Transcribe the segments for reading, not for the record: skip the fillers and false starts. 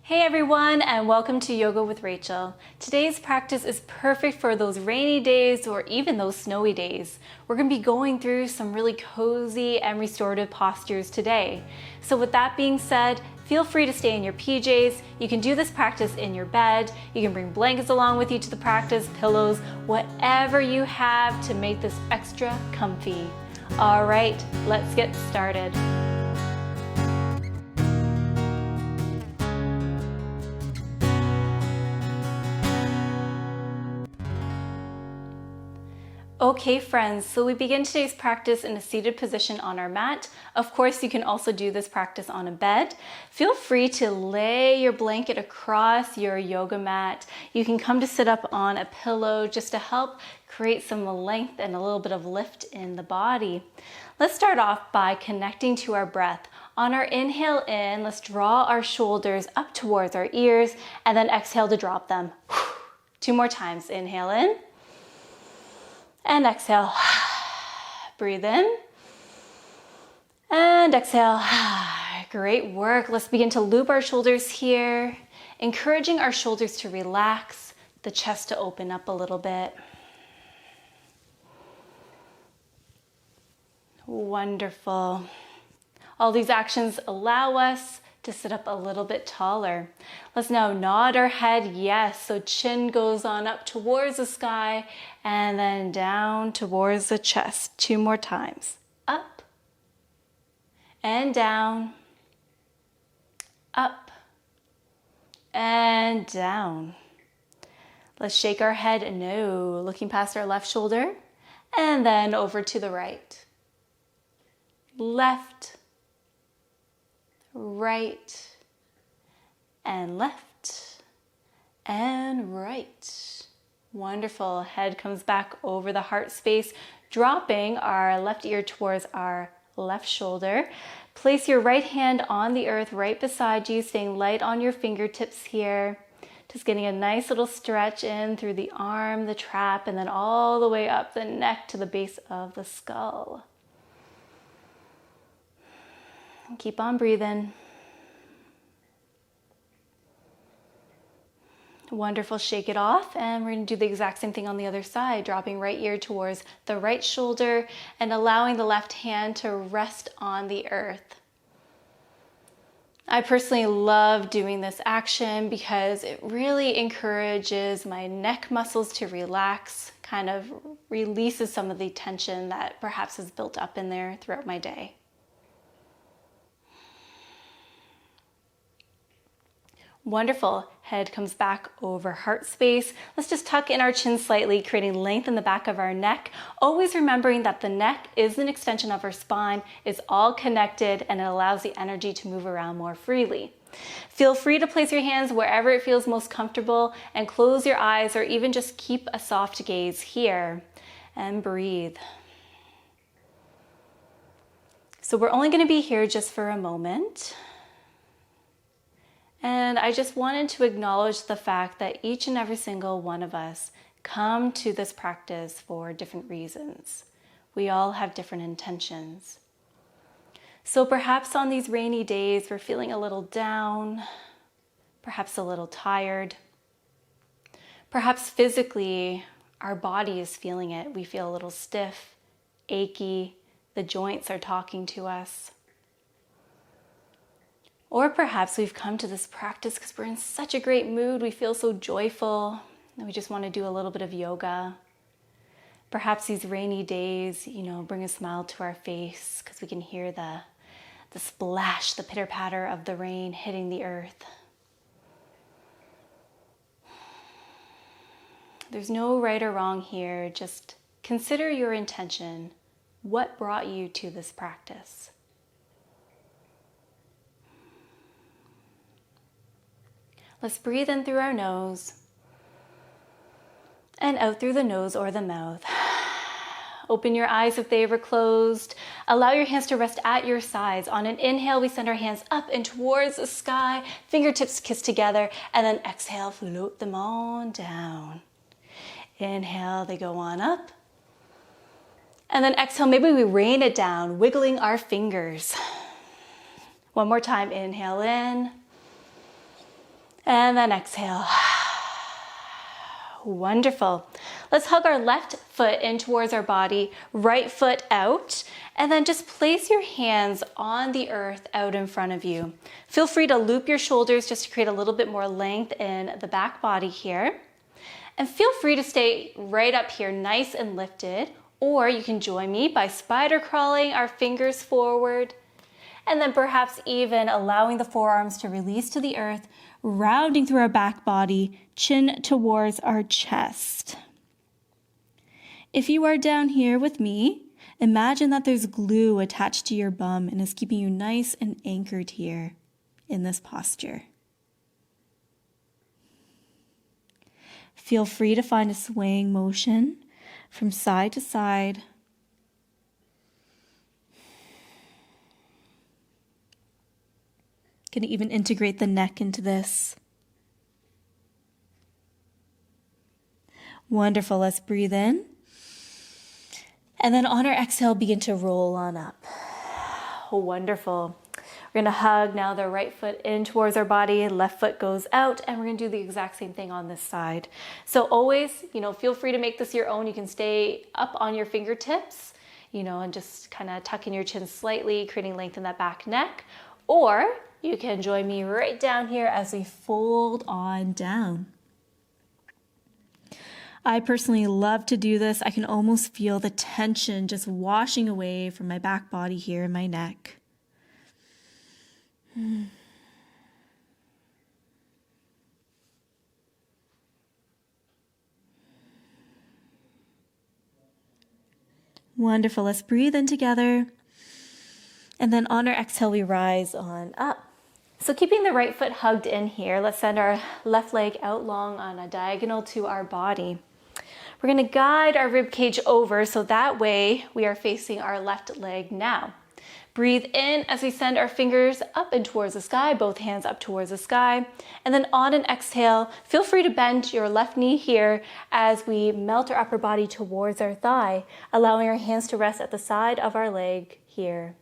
Hey everyone, and welcome to Yoga with Rachel. Today's practice is perfect for those rainy days or even those snowy days. We're going to be going through some really cozy and restorative postures today. So with that being said, feel free to stay in your PJs. You can do this practice in your bed. You can bring blankets along with you to the practice, pillows, whatever you have to make this extra comfy. All right, let's get started. Okay friends, so we begin today's practice in a seated position on our mat. Of course, you can also do this practice on a bed. Feel free to lay your blanket across your yoga mat. You can come to sit up on a pillow just to help create some length and a little bit of lift in the body. Let's start off by connecting to our breath. On our inhale in, let's draw our shoulders up towards our ears and then exhale to drop them. 2 more times. Inhale in. And exhale. Breathe in. And exhale. Great work. Let's begin to loop our shoulders here, encouraging our shoulders to relax, the chest to open up a little bit. Wonderful. All these actions allow us to sit up a little bit taller. Let's now nod our head yes, so chin goes on up towards the sky and then down towards the chest. 2 more times. Up and down, up and down. Let's shake our head no, looking past our left shoulder and then over to the right. Left, right, and left, and right. Wonderful. Head comes back over the heart space, dropping our left ear towards our left shoulder. Place your right hand on the earth right beside you, staying light on your fingertips here. Just getting a nice little stretch in through the arm, the trap, and then all the way up the neck to the base of the skull. Keep on breathing. Wonderful. Shake it off, and we're going to do the exact same thing on the other side, dropping right ear towards the right shoulder and allowing the left hand to rest on the earth. I personally love doing this action because it really encourages my neck muscles to relax, kind of releases some of the tension that perhaps is built up in there throughout my day. Wonderful. Head comes back over heart space. Let's just tuck in our chin slightly, creating length in the back of our neck. Always remembering that the neck is an extension of our spine. It's all connected and it allows the energy to move around more freely. Feel free to place your hands wherever it feels most comfortable and close your eyes or even just keep a soft gaze here and breathe. So we're only going to be here just for a moment. And I just wanted to acknowledge the fact that each and every single one of us come to this practice for different reasons. We all have different intentions. So perhaps on these rainy days, we're feeling a little down, perhaps a little tired. Perhaps physically, our body is feeling it. We feel a little stiff, achy, the joints are talking to us. Or perhaps we've come to this practice because we're in such a great mood, we feel so joyful, and we just want to do a little bit of yoga. Perhaps these rainy days, bring a smile to our face because we can hear the splash, the pitter-patter of the rain hitting the earth. There's no right or wrong here, just consider your intention. What brought you to this practice? Let's breathe in through our nose and out through the nose or the mouth. Open your eyes if they were closed. Allow your hands to rest at your sides. On an inhale, we send our hands up and towards the sky, fingertips kiss together, and then exhale, float them on down. Inhale, they go on up. And then exhale, maybe we rain it down, wiggling our fingers. One more time, inhale in. And then exhale. Wonderful. Let's hug our left foot in towards our body, right foot out, and then just place your hands on the earth out in front of you. Feel free to loop your shoulders just to create a little bit more length in the back body here. And feel free to stay right up here, nice and lifted, or you can join me by spider crawling our fingers forward, and then perhaps even allowing the forearms to release to the earth, rounding through our back body, chin towards our chest. If you are down here with me, imagine that there's glue attached to your bum and is keeping you nice and anchored here in this posture. Feel free to find a swaying motion from side to side. Can even integrate the neck into this. Wonderful. Let's breathe in. And then on our exhale, begin to roll on up. Wonderful. We're going to hug now the right foot in towards our body, left foot goes out, and we're going to do the exact same thing on this side. So always, feel free to make this your own. You can stay up on your fingertips, and just kind of tuck in your chin slightly, creating length in that back neck. Or you can join me right down here as we fold on down. I personally love to do this. I can almost feel the tension just washing away from my back body here and my neck. Wonderful. Let's breathe in together. And then on our exhale, we rise on up. So keeping the right foot hugged in here, let's send our left leg out long on a diagonal to our body. We're going to guide our rib cage over so that way we are facing our left leg now. Breathe in as we send our fingers up and towards the sky, both hands up towards the sky. And then on an exhale, feel free to bend your left knee here as we melt our upper body towards our thigh, allowing our hands to rest at the side of our leg here.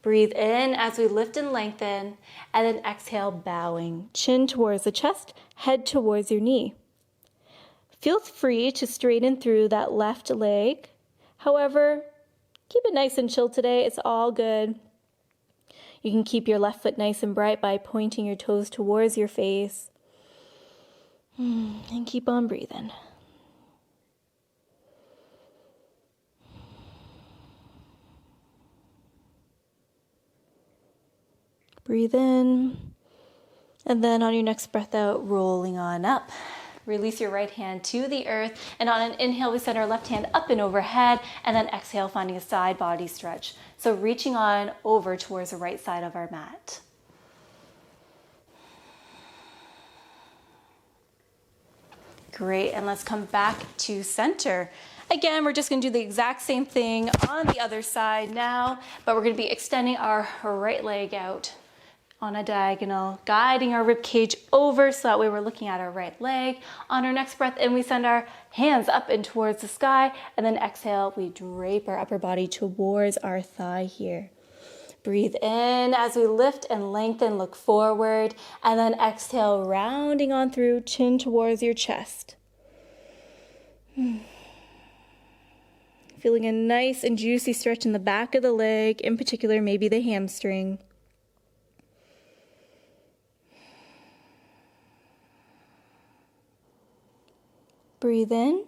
Breathe in as we lift and lengthen, and then exhale, bowing. Chin towards the chest, head towards your knee. Feel free to straighten through that left leg. However, keep it nice and chill today. It's all good. You can keep your left foot nice and bright by pointing your toes towards your face. And keep on breathing. Breathe in, and then on your next breath out, rolling on up. Release your right hand to the earth, and on an inhale, we send our left hand up and overhead, and then exhale, finding a side body stretch. So reaching on over towards the right side of our mat. Great, and let's come back to center. Again, we're just going to do the exact same thing on the other side now, but we're going to be extending our right leg out on a diagonal, guiding our rib cage over so that way we're looking at our right leg. On our next breath in, we send our hands up and towards the sky, and then exhale, we drape our upper body towards our thigh here. Breathe in as we lift and lengthen, look forward, and then exhale, rounding on through, chin towards your chest. Feeling a nice and juicy stretch in the back of the leg, in particular, maybe the hamstring. Breathe in,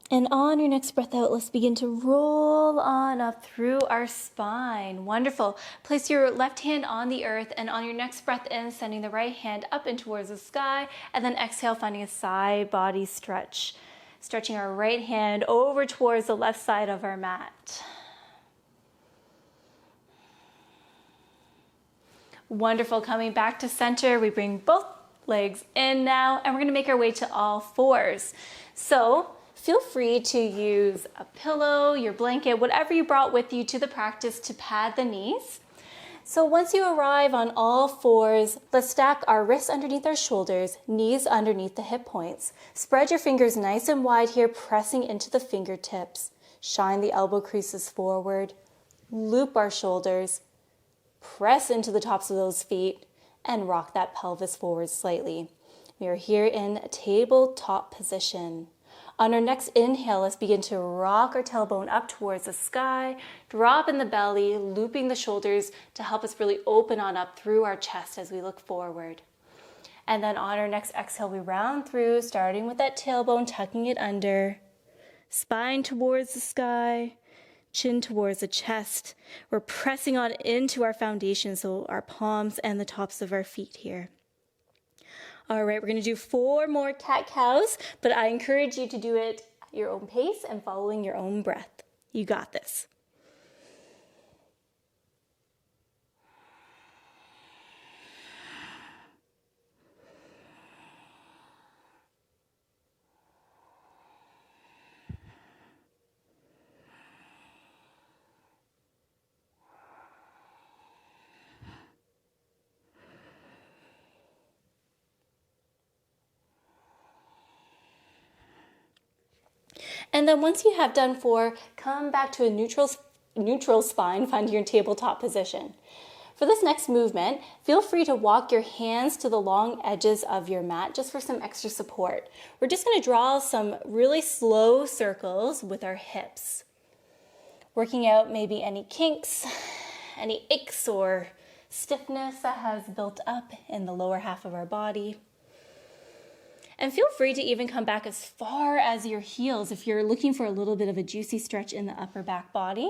and on your next breath out, let's begin to roll on up through our spine. Wonderful. Place your left hand on the earth, and on your next breath in, sending the right hand up and towards the sky, and then exhale, finding a side body stretch. Stretching our right hand over towards the left side of our mat. Wonderful. Coming back to center, we bring both legs in now, and we're going to make our way to all fours. So feel free to use a pillow, your blanket, whatever you brought with you to the practice to pad the knees. So once you arrive on all fours, let's stack our wrists underneath our shoulders, knees underneath the hip points. Spread your fingers nice and wide here, pressing into the fingertips. Shine the elbow creases forward. Loop our shoulders. Press into the tops of those feet. and rock that pelvis forward slightly. We are here in tabletop position. On our next inhale, let's begin to rock our tailbone up towards the sky, drop in the belly, looping the shoulders to help us really open on up through our chest as we look forward. And then on our next exhale, we round through, starting with that tailbone, tucking it under, spine towards the sky, chin towards the chest. We're pressing on into our foundation, so our palms and the tops of our feet here. All right, we're going to do 4 more cat-cows, but I encourage you to do it at your own pace and following your own breath. You got this. And then once you have done 4, come back to a neutral spine, finding your tabletop position. For this next movement, feel free to walk your hands to the long edges of your mat just for some extra support. We're just going to draw some really slow circles with our hips, working out maybe any kinks, any aches or stiffness that has built up in the lower half of our body. And feel free to even come back as far as your heels if you're looking for a little bit of a juicy stretch in the upper back body.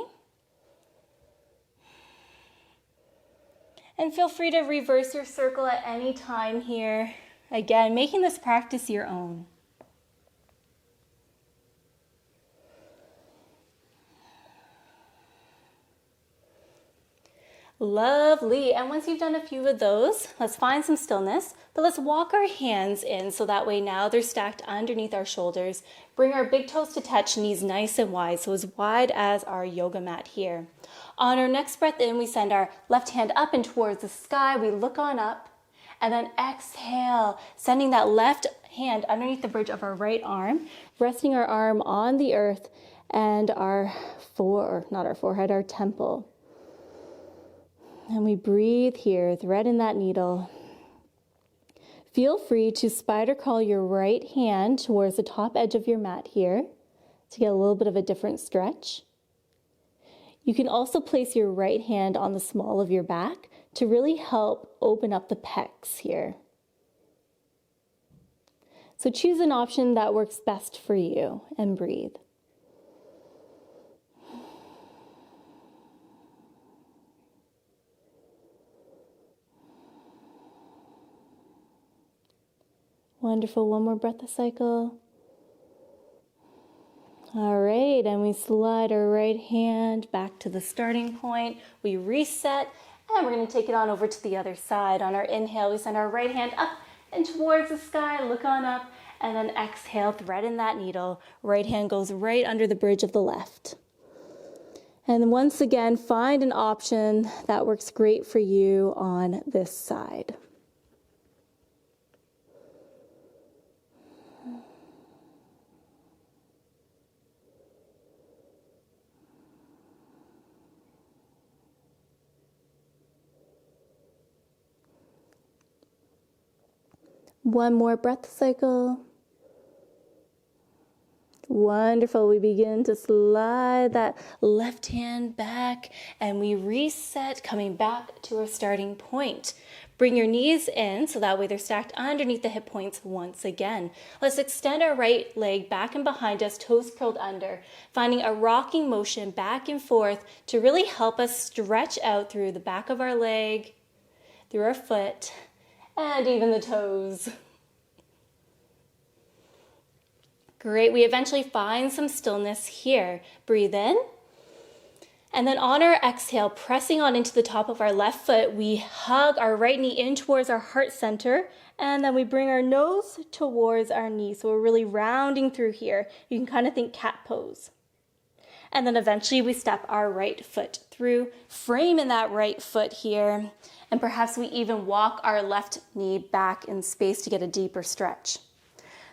And feel free to reverse your circle at any time here. Again, making this practice your own. Lovely. And once you've done a few of those, let's find some stillness, but let's walk our hands in so that way now they're stacked underneath our shoulders. Bring our big toes to touch, knees nice and wide, so as wide as our yoga mat here. On our next breath in, we send our left hand up and towards the sky. We look on up, and then exhale, sending that left hand underneath the bridge of our right arm, resting our arm on the earth and our temple. And we breathe here, thread in that needle. Feel free to spider crawl your right hand towards the top edge of your mat here to get a little bit of a different stretch. You can also place your right hand on the small of your back to really help open up the pecs here. So choose an option that works best for you and breathe. Wonderful. One more breath a cycle. All right, and we slide our right hand back to the starting point. We reset, and we're going to take it on over to the other side. On our inhale, we send our right hand up and towards the sky, look on up, and then exhale, thread in that needle. Right hand goes right under the bridge of the left. And once again, find an option that works great for you on this side. One more breath cycle. Wonderful. We begin to slide that left hand back and we reset, coming back to our starting point. Bring your knees in so that way they're stacked underneath the hip points once again. Let's extend our right leg back and behind us, toes curled under, finding a rocking motion back and forth to really help us stretch out through the back of our leg, through our foot, and even the toes. Great, we eventually find some stillness here. Breathe in. And then on our exhale, pressing on into the top of our left foot, we hug our right knee in towards our heart center, and then we bring our nose towards our knee. So we're really rounding through here. You can kind of think cat pose. And then eventually we step our right foot through, frame in that right foot here, and perhaps we even walk our left knee back in space to get a deeper stretch.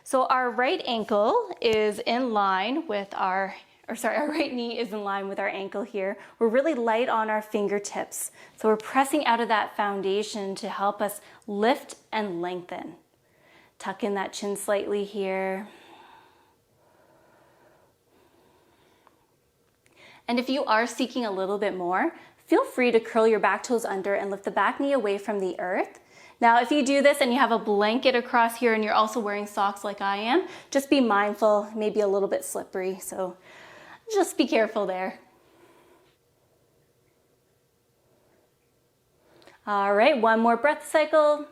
So our right ankle is in line with our our right knee is in line with our ankle here. We're really light on our fingertips. So we're pressing out of that foundation to help us lift and lengthen. Tuck in that chin slightly here. And if you are seeking a little bit more, feel free to curl your back toes under and lift the back knee away from the earth. Now, if you do this and you have a blanket across here and you're also wearing socks like I am, just be mindful, maybe a little bit slippery. So just be careful there. All right, one more breath cycle.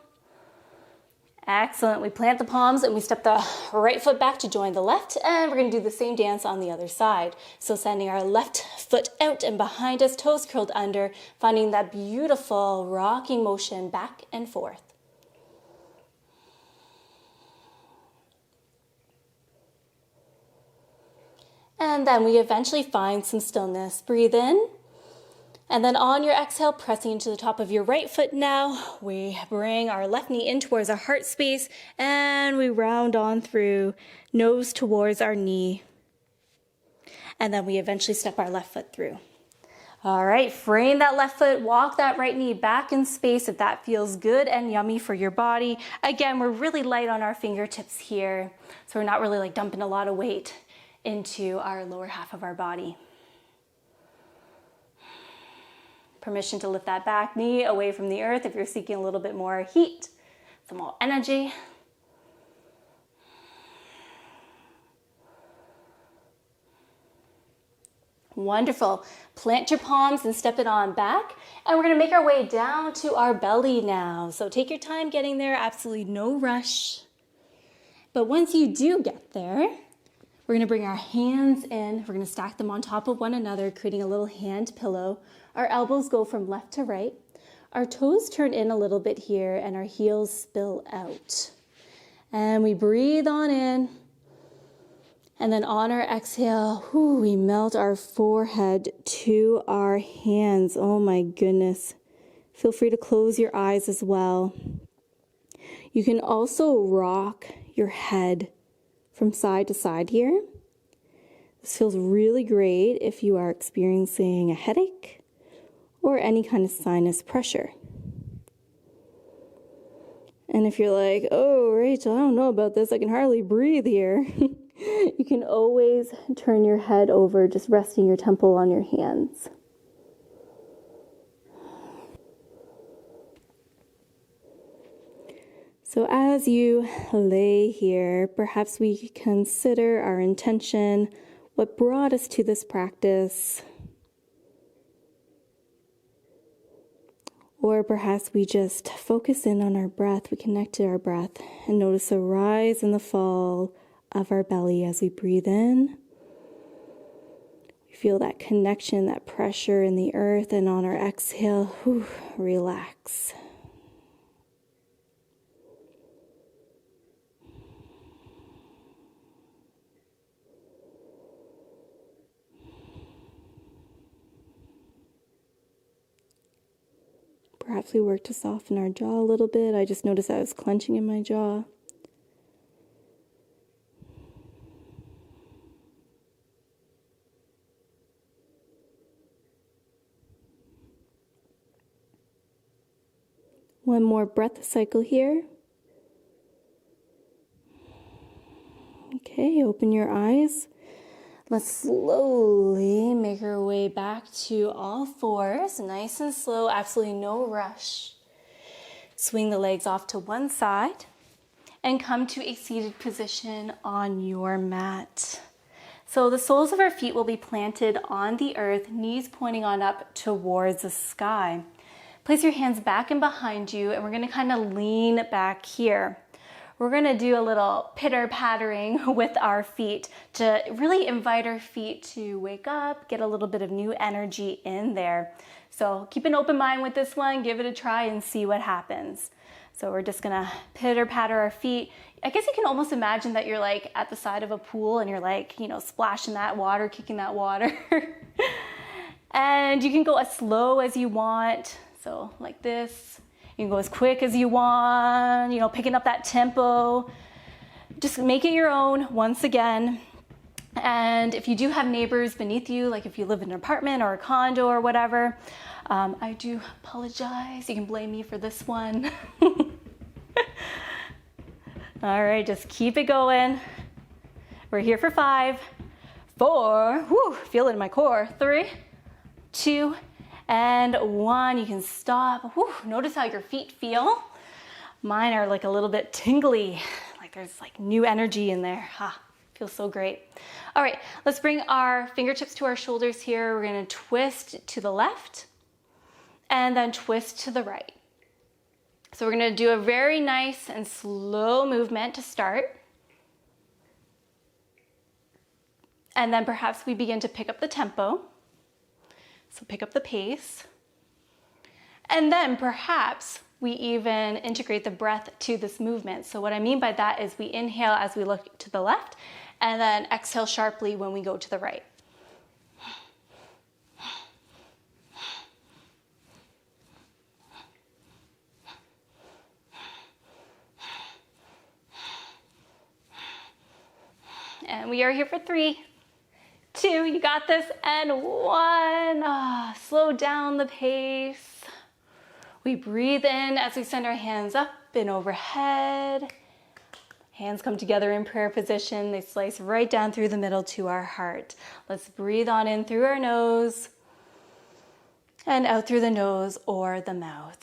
Excellent. We plant the palms and we step the right foot back to join the left, and we're going to do the same dance on the other side. So sending our left foot out and behind us, toes curled under, finding that beautiful rocking motion back and forth. And then we eventually find some stillness. Breathe in. And then on your exhale, pressing into the top of your right foot now, we bring our left knee in towards our heart space and we round on through, nose towards our knee. And then we eventually step our left foot through. All right, frame that left foot, walk that right knee back in space if that feels good and yummy for your body. Again, we're really light on our fingertips here, so we're not really like dumping a lot of weight into our lower half of our body. Permission to lift that back knee away from the earth if you're seeking a little bit more heat, some more energy. Wonderful. Plant your palms and step it on back. And we're going to make our way down to our belly now. So take your time getting there, absolutely no rush. But once you do get there, we're going to bring our hands in. We're going to stack them on top of one another, creating a little hand pillow. Our elbows go from left to right. Our toes turn in a little bit here and our heels spill out. And we breathe on in. And then on our exhale, we melt our forehead to our hands. Oh my goodness. Feel free to close your eyes as well. You can also rock your head from side to side here. This feels really great if you are experiencing a headache or any kind of sinus pressure. And if you're like, oh, Rachel, I don't know about this, I can hardly breathe here. You can always turn your head over, just resting your temple on your hands. So as you lay here, perhaps we consider our intention, what brought us to this practice. Or perhaps we just focus in on our breath, we connect to our breath and notice the rise and the fall of our belly as we breathe in. We feel that connection, that pressure in the earth, and on our exhale, relax. Perhaps we work to soften our jaw a little bit. I just noticed I was clenching in my jaw. One more breath cycle here. Okay, open your eyes. Let's slowly make our way back to all fours, nice and slow, absolutely no rush. Swing the legs off to one side and come to a seated position on your mat. So the soles of our feet will be planted on the earth, knees pointing on up towards the sky. Place your hands back and behind you, and we're going to kind of lean back here. We're going to do a little pitter-pattering with our feet to really invite our feet to wake up, get a little bit of new energy in there. So keep an open mind with this one, give it a try and see what happens. So we're just going to pitter-patter our feet. I guess you can almost imagine that you're like at the side of a pool and you're like, splashing that water, kicking that water. And you can go as slow as you want. So like this. You can go as quick as you want, picking up that tempo. Just make it your own once again. And if you do have neighbors beneath you, like if you live in an apartment or a condo or whatever, I do apologize. You can blame me for this one. All right, just keep it going. We're here for 5, 4, whoo, feel it in my core. 3, 2, and 1. You can stop. Whew, notice how your feet feel. Mine are like a little bit tingly, like there's like new energy in there. Feels so great. All right, let's bring our fingertips to our shoulders here. We're gonna twist to the left and then twist to the right. So we're gonna do a very nice and slow movement to start. And then perhaps we begin to pick up the tempo. So pick up the pace. And then perhaps we even integrate the breath to this movement. So what I mean by that is we inhale as we look to the left and then exhale sharply when we go to the right. And we are here for 3, 2, you got this, and 1. Slow down the pace. We breathe in as we send our hands up and overhead. Hands come together in prayer position. They slice right down through the middle to our heart. Let's breathe on in through our nose and out through the nose or the mouth.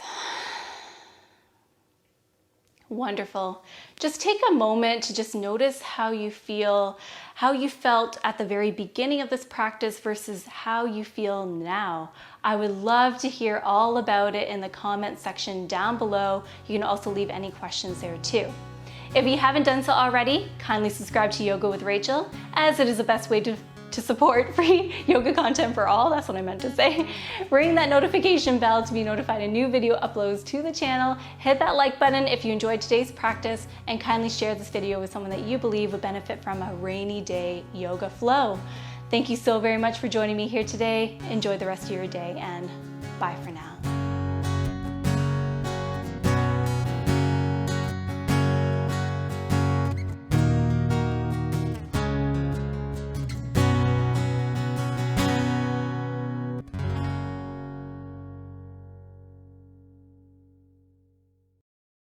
Wonderful. Just take a moment to just notice how you feel, how you felt at the very beginning of this practice versus how you feel now. I would love to hear all about it in the comment section down below. You can also leave any questions there too. If you haven't done so already, kindly subscribe to Yoga with Rachel, as it is the best way to support free yoga content for all. That's what I meant to say. Ring that notification bell to be notified of new video uploads to the channel. Hit that like button if you enjoyed today's practice, and kindly share this video with someone that you believe would benefit from a rainy day yoga flow. Thank you so very much for joining me here today. Enjoy the rest of your day, and bye for now.